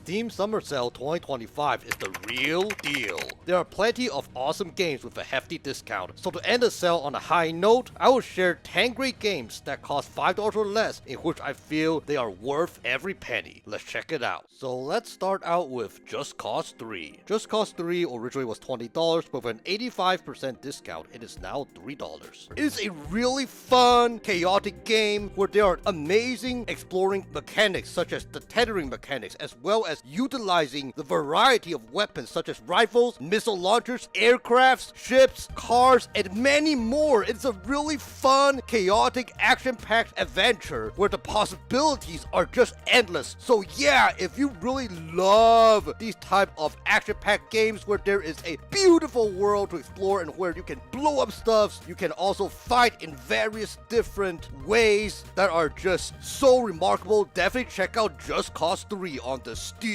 Steam Summer Sale 2025 is the real deal. There are plenty of awesome games with a hefty discount, so to end the sale on a high note, I will share 10 great games that cost $5 or less in which I feel they are worth every penny. Let's check it out. So let's start out with Just Cause 3. Just Cause 3 originally was $20, but with an 85% discount, it is now $3. It is a really fun, chaotic game where there are amazing exploring mechanics such as the tethering mechanics, as well as utilizing the variety of weapons such as rifles, missile launchers, aircrafts, ships, cars, and many more. It's a really fun, chaotic, action-packed adventure where the possibilities are just endless. So yeah, if you really love these type of action-packed games where there is a beautiful world to explore and where you can blow up stuff, you can also fight in various different ways that are just so remarkable, definitely check out Just Cause 3 on the Steam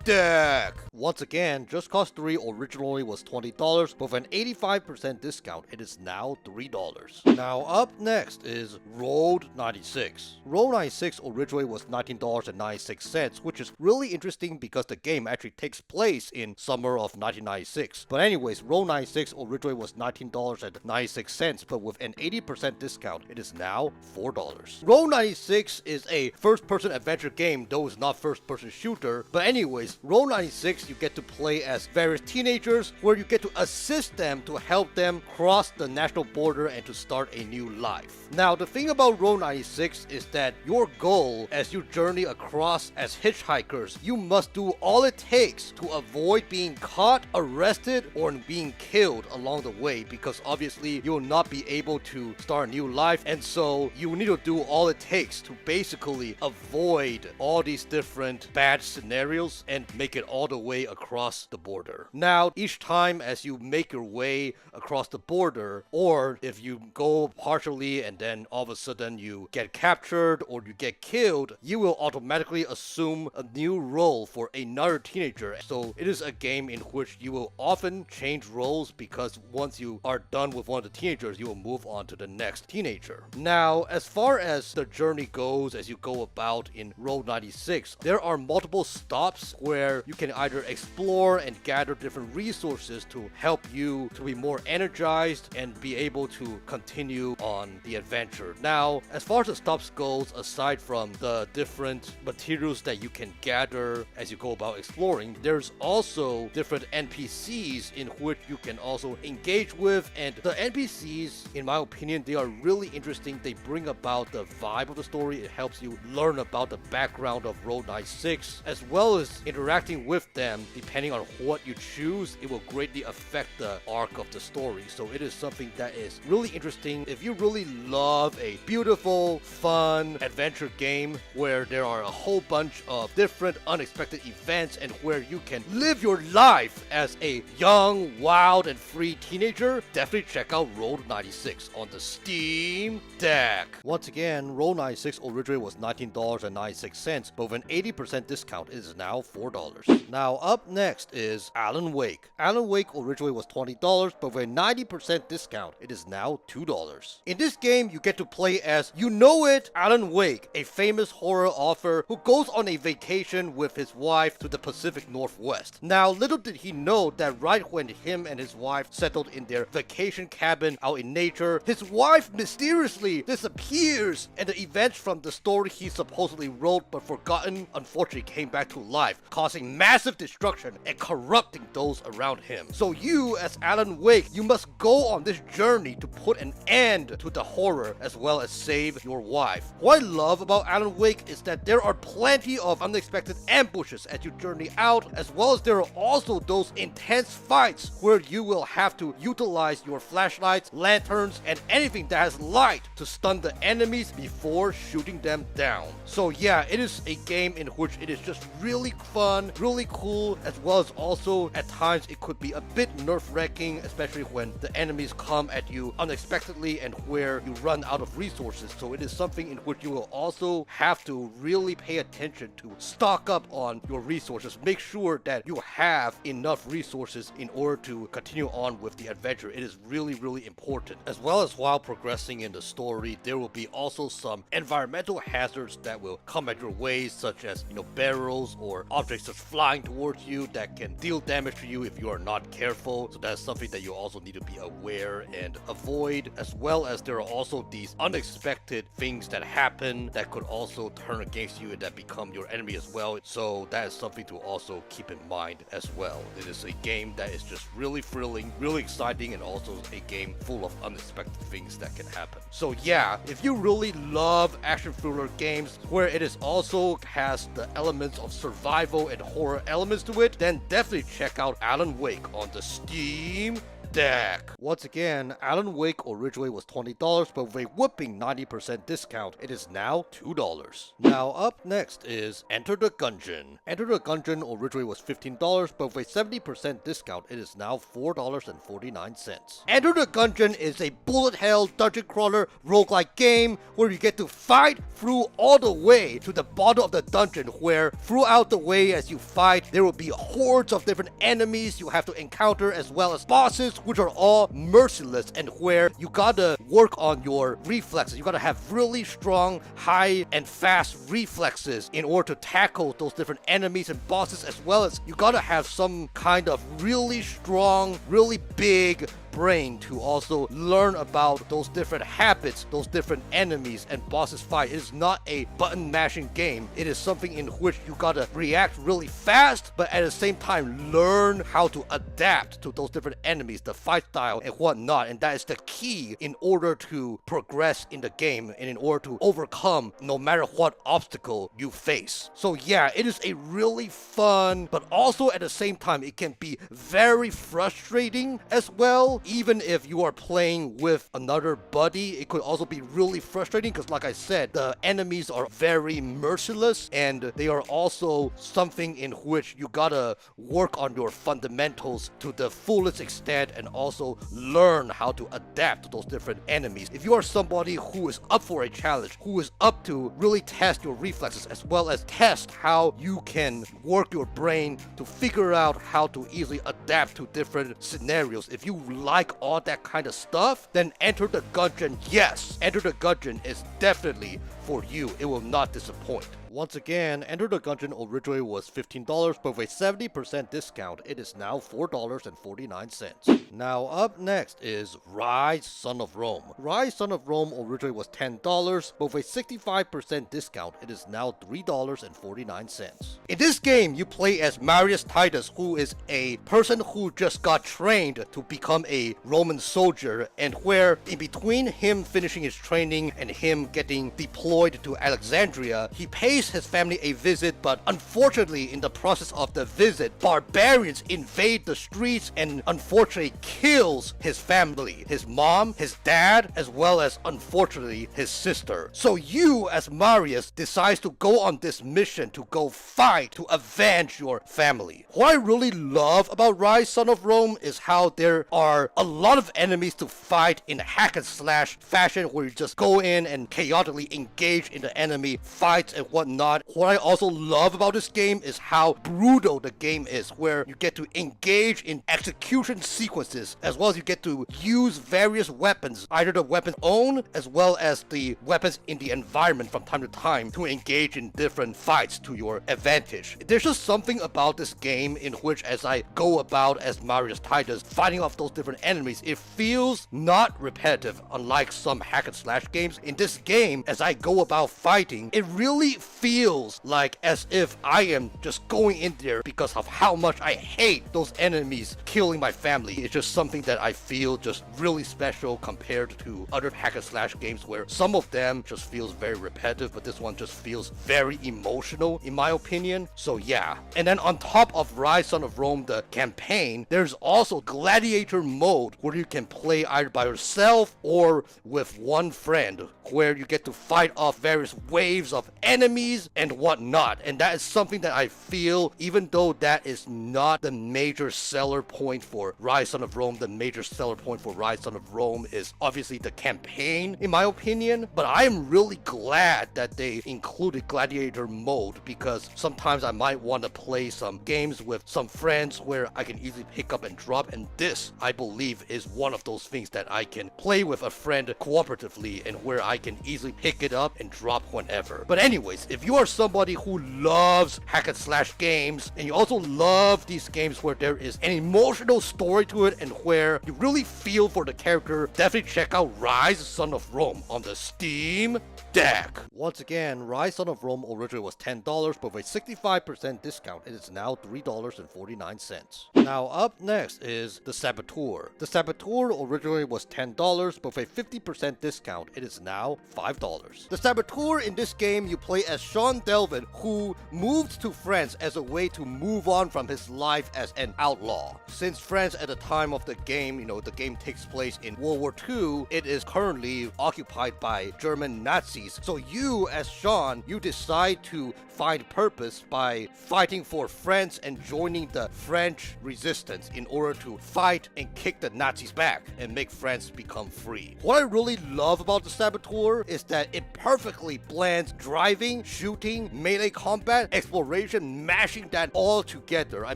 Deck. Once again, Just Cause 3 originally was $20, but with an 85% discount, it is now $3. Now up next is Road 96. Road 96 originally was $19.96, which is really interesting because the game actually takes place in summer of 1996. But anyways, Road 96 originally was $19.96, but with an 80% discount, it is now $4. Road 96 is a first-person adventure game, though it's not first-person shooter. But anyways, Road 96, you get to play as various teenagers where you get to assist them to help them cross the national border and to start a new life. Now, the thing about Road 96 is that your goal as you journey across as hitchhikers, you must do all it takes to avoid being caught, arrested, or being killed along the way, because obviously you will not be able to start a new life, and so you need to do all it takes to basically avoid all these different bad scenarios and make it all the way across the border. Now, each time as you make your way across the border, or if you go partially and then all of a sudden you get captured or you get killed, you will automatically assume a new role for another teenager. So it is a game in which you will often change roles, because once you are done with one of the teenagers, you will move on to the next teenager. Now, as far as the journey goes, as you go about in Road 96, there are multiple stops where you can either explore and gather different resources to help you to be more energized and be able to continue on the adventure. Now, as far as the stops goes, aside from the different materials that you can gather as you go about exploring, there's also different NPCs in which you can also engage with, and the NPCs, in my opinion, they are really interesting. They bring about the vibe of the story. It helps you learn about the background of Road 96, as well as interacting with them. Depending on what you choose, it will greatly affect the arc of the story. So it is something that is really interesting. If you really love a beautiful, fun adventure game where there are a whole bunch of different unexpected events and where you can live your life as a young, wild, and free teenager, definitely check out Road 96 on the Steam Deck. Once again, Road 96 originally was $19.96, but with an 80% discount, it is now $4. Now up next is Alan Wake. Alan Wake originally was $20, but with a 90% discount, it is now $2. In this game, you get to play as, you know it, Alan Wake, a famous horror author who goes on a vacation with his wife to the Pacific Northwest. Now, little did he know that right when him and his wife settled in their vacation cabin out in nature, his wife mysteriously disappears, and the events from the story he supposedly wrote but forgotten unfortunately came back to life, causing massive destruction and corrupting those around him. So you, as Alan Wake, you must go on this journey to put an end to the horror as well as save your wife. What I love about Alan Wake is that there are plenty of unexpected ambushes as you journey out, as well as there are also those intense fights where you will have to utilize your flashlights, lanterns, and anything that has light to stun the enemies before shooting them down. So yeah, it is a game in which it is just really fun, really cool, as well as also at times it could be a bit nerve-wracking, especially when the enemies come at you unexpectedly and where you run out of resources. So it is something in which you will also have to really pay attention to stock up on your resources. Make sure that you have enough resources in order to continue on with the adventure. It is really, really important. As well as while progressing in the story, there will be also some environmental hazards that will come at your way, such as, barrels or objects objects just flying towards you that can deal damage to you if you are not careful. So that's something that you also need to be aware and avoid, as well as there are also these unexpected things that happen that could also turn against you and that become your enemy as well. So that is something to also keep in mind as well. It is a game that is just really thrilling, really exciting, and also a game full of unexpected things that can happen. So yeah, if you really love action thriller games where it is also has the elements of survival and horror elements to it, then definitely check out Alan Wake on the Steam Deck. Once again, Alan Wake originally was $20, but with a whooping 90% discount, it is now $2. Now up next is Enter the Gungeon. Enter the Gungeon originally was $15, but with a 70% discount, it is now $4.49. Enter the Gungeon is a bullet hell dungeon crawler roguelike game where you get to fight through all the way to the bottom of the dungeon, where throughout the way as you fight, there will be hordes of different enemies you have to encounter, as well as bosses which are all merciless, and where you gotta work on your reflexes. You gotta have really strong, high, and fast reflexes in order to tackle those different enemies and bosses, as well as you gotta have some kind of really strong, really big brain to also learn about those different habits those different enemies and bosses fight. It is not a button mashing game. It is something in which you gotta react really fast, but at the same time learn how to adapt to those different enemies, the fight style and whatnot, and that is the key in order to progress in the game and in order to overcome no matter what obstacle you face. So yeah, it is a really fun, but also at the same time it can be very frustrating as well. Even if you are playing with another buddy, it could also be really frustrating because, like I said, the enemies are very merciless, and they are also something in which you gotta work on your fundamentals to the fullest extent and also learn how to adapt to those different enemies. If you are somebody who is up for a challenge, who is up to really test your reflexes as well as test how you can work your brain to figure out how to easily adapt to different scenarios, if you like all that kind of stuff, then Enter the Gungeon, yes, Enter the Gungeon is definitely for you. It will not disappoint. Once again, Enter the Gungeon originally was $15, but with a 70% discount, it is now $4.49. Now up next is Ryse, Son of Rome. Ryse, Son of Rome originally was $10, but with a 65% discount, it is now $3.49. In this game, you play as Marius Titus, who is a person who just got trained to become a Roman soldier, and where in between him finishing his training and him getting deployed to Alexandria, he pays his family a visit, but unfortunately in the process of the visit, barbarians invade the streets and unfortunately kills his family, his mom, his dad, as well as unfortunately his sister. So you as Marius decides to go on this mission to go fight to avenge your family. What I really love about Ryse, Son of Rome is how there are a lot of enemies to fight in hack and slash fashion, where you just go in and chaotically engage in the enemy fights and whatnot. What I also love about this game is how brutal the game is, where you get to engage in execution sequences, as well as you get to use various weapons, either the weapon own as well as the weapons in the environment from time to time, to engage in different fights to your advantage. There's just something about this game in which, as I go about as Marius Titus fighting off those different enemies, it feels not repetitive, unlike some hack and slash games. In this game, as I go about fighting, it really feels like as if I am just going in there because of how much I hate those enemies killing my family. It's just something that I feel just really special compared to other hack and slash games where some of them just feels very repetitive, but this one just feels very emotional in my opinion. So yeah. And then on top of Ryse, Son of Rome, the campaign, there's also gladiator mode where you can play either by yourself or with one friend, where you get to fight off various waves of enemies and whatnot. And that is something that I feel, even though that is not the major seller point for Ryse, Son of Rome, the major seller point for Ryse, Son of Rome is obviously the campaign in my opinion, but I am really glad that they included gladiator mode, because sometimes I might want to play some games with some friends where I can easily pick up and drop, and this I believe is one of those things that I can play with a friend cooperatively and where I can easily pick it up and drop whenever. But anyways, if you are somebody who loves hack and slash games, and you also love these games where there is an emotional story to it and where you really feel for the character, definitely check out Ryse Son of Rome on the Steam Deck. Once again, Ryse Son of Rome originally was $10, but with a 65% discount, it is now $3.49. Now up next is the Saboteur. The Saboteur originally was $10, but with a 50% discount, it is now $5. The Saboteur in this game, you play as Sean Delvin, who moved to France as a way to move on from his life as an outlaw. Since France at the time of the game, the game takes place in World War II, it is currently occupied by German Nazis. So you, as Sean, you decide to find purpose by fighting for France and joining the French resistance in order to fight and kick the Nazis back and make France become free. What I really love about the Saboteur is that it perfectly blends driving, shooting, melee combat, exploration, mashing that all together. I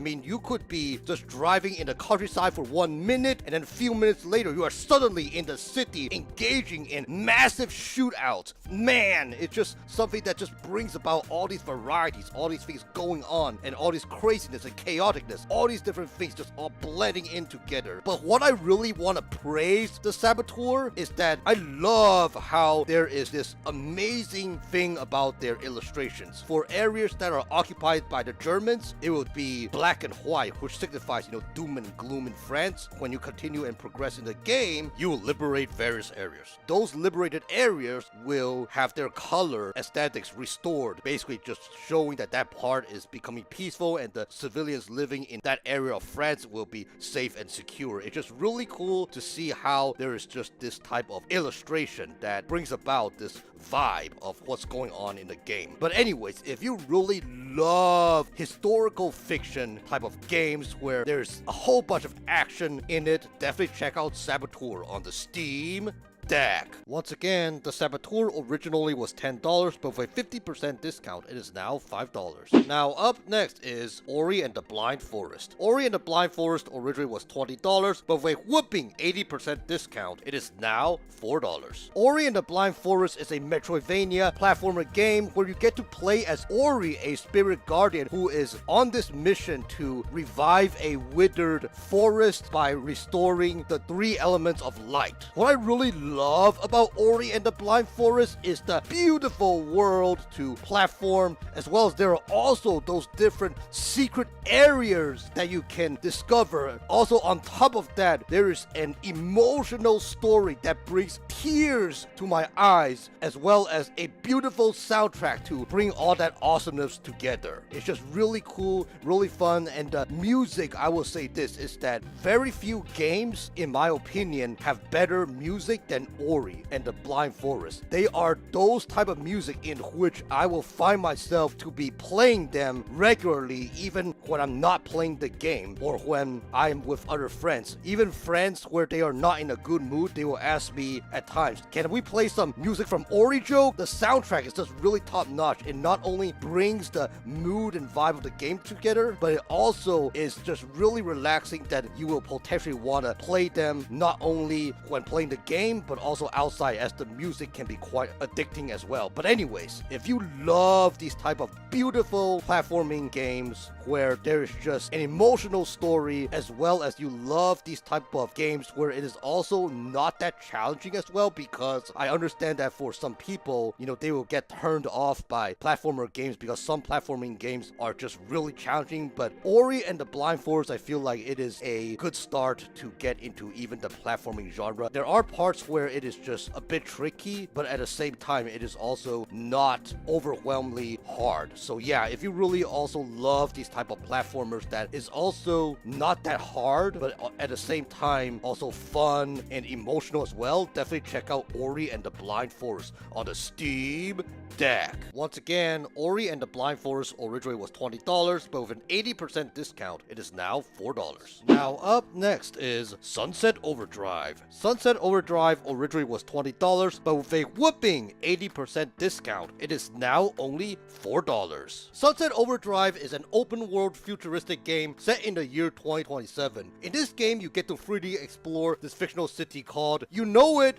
mean, you could be just driving in the countryside for 1 minute, and then a few minutes later, you are suddenly in the city engaging in massive shootouts. Man, it's just something that just brings about all these varieties, all these things going on, and all this craziness and chaoticness, all these different things just all blending in together. But what I really want to praise the Saboteur is that I love how there is this amazing thing about their illustrations. For areas that are occupied by the Germans, it would be black and white, which signifies, doom and gloom in France. When you continue and progress in the game, you will liberate various areas. Those liberated areas will have their color aesthetics restored, basically just showing that that part is becoming peaceful and the civilians living in that area of France will be safe and secure. It's just really cool to see how there is just this type of illustration that brings about this vibe of what's going on in the game. But anyways, if you really love historical fiction type of games where there's a whole bunch of action in it, definitely check out Saboteur on the Steam Deck. Once again, the Saboteur originally was $10, but with a 50% discount, it is now $5. Now up next is Ori and the Blind Forest. Ori and the Blind Forest originally was $20, but with a whooping 80% discount, it is now $4. Ori and the Blind Forest is a Metroidvania platformer game where you get to play as Ori, a spirit guardian who is on this mission to revive a withered forest by restoring the 3 elements of light. What I really love about Ori and the Blind Forest is the beautiful world to platform, as well as there are also those different secret areas that you can discover. Also on top of that, there is an emotional story that brings tears to my eyes, as well as a beautiful soundtrack to bring all that awesomeness together. It's just really cool, really fun, and the music, I will say this, is that very few games, in my opinion, have better music than Ori and the Blind Forest. They are those type of music in which I will find myself to be playing them regularly, even when I'm not playing the game or when I'm with other friends. Even friends where they are not in a good mood, they will ask me at times, can we play some music from Ori, Joe? The soundtrack is just really top notch. It not only brings the mood and vibe of the game together, but it also is just really relaxing that you will potentially want to play them not only when playing the game, but also outside, as the music can be quite addicting as well. But anyways, if you love these type of beautiful platforming games where there is just an emotional story, as well as you love these type of games where it is also not that challenging as well, because I understand that for some people, they will get turned off by platformer games because some platforming games are just really challenging. But Ori and the Blind Forest, I feel like it is a good start to get into even the platforming genre. There are parts where it is just a bit tricky, but at the same time, it is also not overwhelmingly hard. So yeah, if you really also love these type of platformers that is also not that hard, but at the same time also fun and emotional as well, definitely check out Ori and the Blind Forest on the Steam Deck. Once again, Ori and the Blind Forest originally was $20, but with an 80% discount, it is now $4. Now up next is Sunset Overdrive. Sunset Overdrive originally was $20, but with a whooping 80% discount, it is now only $4. Sunset Overdrive is an open-world futuristic game set in the year 2027. In this game, you get to freely explore this fictional city called,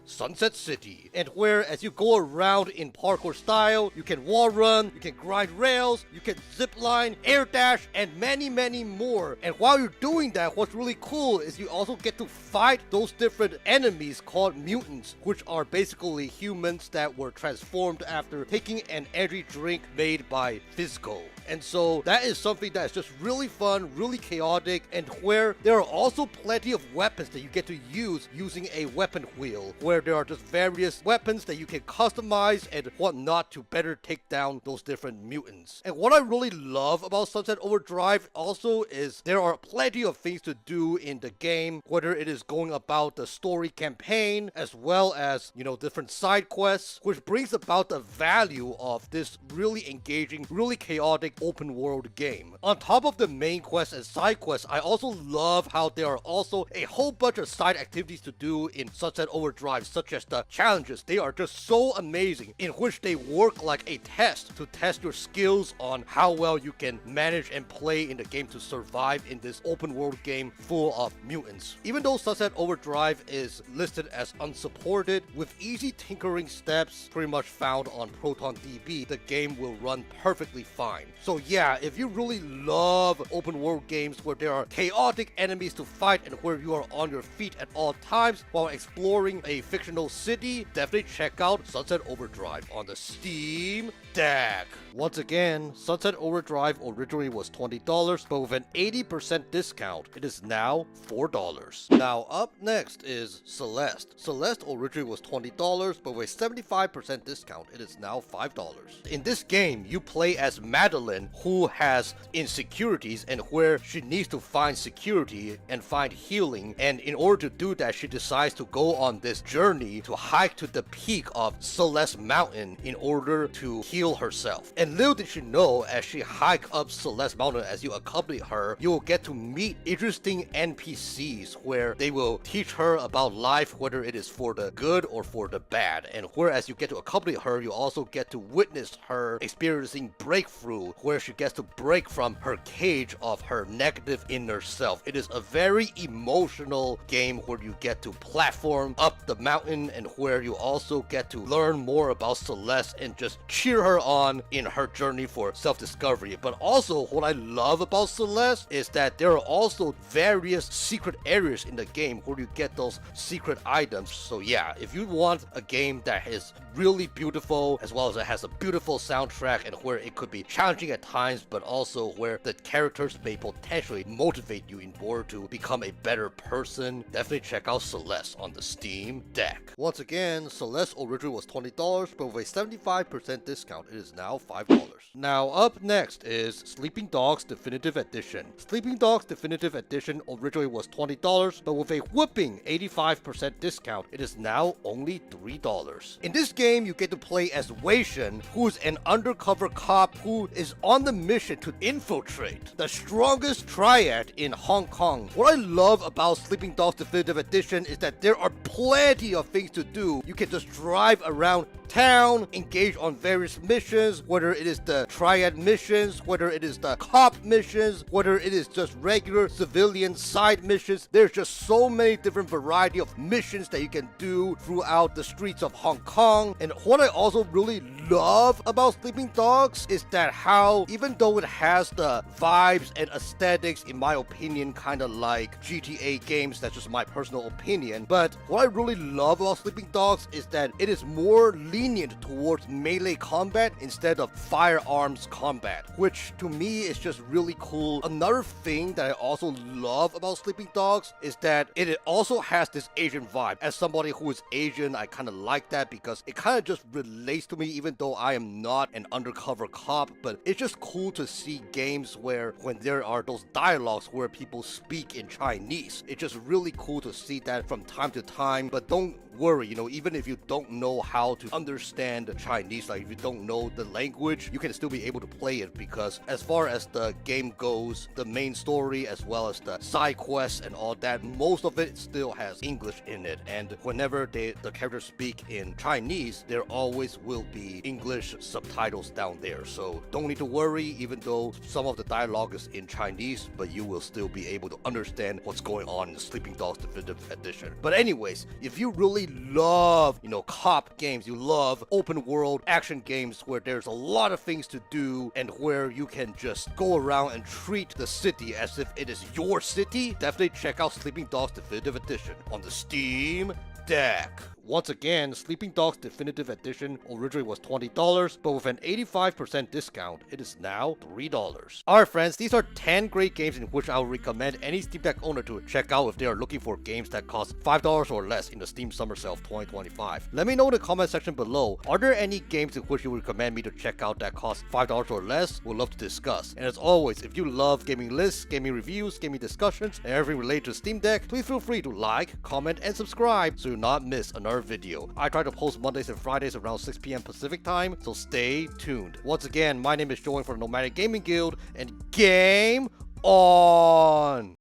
Sunset City, and where as you go around in parkour style, projectile, you can wall run, you can grind rails, you can zip line, air dash, and many more. And while you're doing that, what's really cool is you also get to fight those different enemies called mutants, which are basically humans that were transformed after taking an energy drink made by Fizco. And so that is something that is just really fun, really chaotic, and where there are also plenty of weapons that you get to use using a weapon wheel, where there are just various weapons that you can customize and whatnot to better take down those different mutants. And what I really love about Sunset Overdrive also is there are plenty of things to do in the game, whether it is going about the story campaign as well as, different side quests, which brings about the value of this really engaging, really chaotic open world game. On top of the main quests and side quests, I also love how there are also a whole bunch of side activities to do in Sunset Overdrive, such as the challenges. They are just so amazing, in which they work like a test to test your skills on how well you can manage and play in the game to survive in this open world game full of mutants. Even though Sunset Overdrive is listed as unsupported, with easy tinkering steps pretty much found on ProtonDB, the game will run perfectly fine. So yeah, if you really love open world games where there are chaotic enemies to fight and where you are on your feet at all times while exploring a fictional city, definitely check out Sunset Overdrive on the Steam Deck. Once again, Sunset Overdrive originally was $20, but with an 80% discount, it is now $4. Now up next is Celeste. Celeste originally was $20, but with a 75% discount, it is now $5. In this game, you play as Madeline, who has insecurities and where she needs to find security and find healing, and in order to do that, she decides to go on this journey to hike to the peak of Celeste Mountain in order to heal herself. And little did she know, as she hike up Celeste Mountain, as you accompany her, you will get to meet interesting NPCs where they will teach her about life, whether it is for the good or for the bad. And whereas you get to accompany her, you also get to witness her experiencing breakthrough, where she gets to break from her cage of her negative inner self. It is a very emotional game where you get to platform up the mountain and where you also get to learn more about Celeste and just cheer her on in her journey for self-discovery. But also, what I love about Celeste is that there are also various secret areas in the game where you get those secret items. So yeah, if you want a game that is really beautiful, as well as it has a beautiful soundtrack and where it could be challenging at times, but also where the characters may potentially motivate you in order to become a better person, definitely check out Celeste on the Steam Deck. Once again, Celeste originally was $20, but with a 75% discount, it is now $5. Now up next is Sleeping Dogs Definitive Edition. Sleeping Dogs Definitive Edition originally was $20, but with a whooping 85% discount, it is now only $3. In this game, you get to play as Wei Shen, who is an undercover cop who is on the mission to infiltrate the strongest triad in Hong Kong. What I love about Sleeping Dogs Definitive Edition is that there are plenty of things to do. You can just drive around town, engage on various missions, whether it is the triad missions, whether it is the cop missions, whether it is just regular civilian side missions. There's just so many different variety of missions that you can do throughout the streets of Hong Kong. And what I also really love about Sleeping Dogs is that how, even though it has the vibes and aesthetics, in my opinion, kind of like GTA games, that's just my personal opinion, but what I really love about Sleeping Dogs is that it is more lenient towards melee combat instead of firearms combat, which to me is just really cool. Another thing that I also love about Sleeping Dogs is that it also has this Asian vibe. As somebody who is Asian, I kind of like that because it kind of just relates to me, even though I am not an undercover cop. But it's just cool to see games where when there are those dialogues where people speak in Chinese, it's just really cool to see that from time to time. But don't worry, even if you don't know how to understand Chinese, like if you don't know the language, you can still be able to play it, because as far as the game goes, the main story as well as the side quests and all that, most of it still has English in it. And whenever the characters speak in Chinese, there always will be English subtitles down there. So don't need to worry, even though some of the dialogue is in Chinese, but you will still be able to understand what's going on in the Sleeping Dogs Definitive Edition. But anyways, guys, if you really love, cop games, you love open world action games where there's a lot of things to do and where you can just go around and treat the city as if it is your city, definitely check out Sleeping Dogs Definitive Edition on the Steam Deck. Once again, Sleeping Dogs Definitive Edition originally was $20, but with an 85% discount, it is now $3. Alright friends, these are 10 great games in which I would recommend any Steam Deck owner to check out if they are looking for games that cost $5 or less in the Steam Summer Sale of 2025. Let me know in the comment section below, are there any games in which you would recommend me to check out that cost $5 or less? Would love to discuss. And as always, if you love gaming lists, gaming reviews, gaming discussions, and everything related to Steam Deck, please feel free to like, comment, and subscribe so you not miss another video. I try to post Mondays and Fridays around 6 p.m. Pacific time, so stay tuned. Once again, my name is Joey from the Nomadic Gaming Guild, and game on!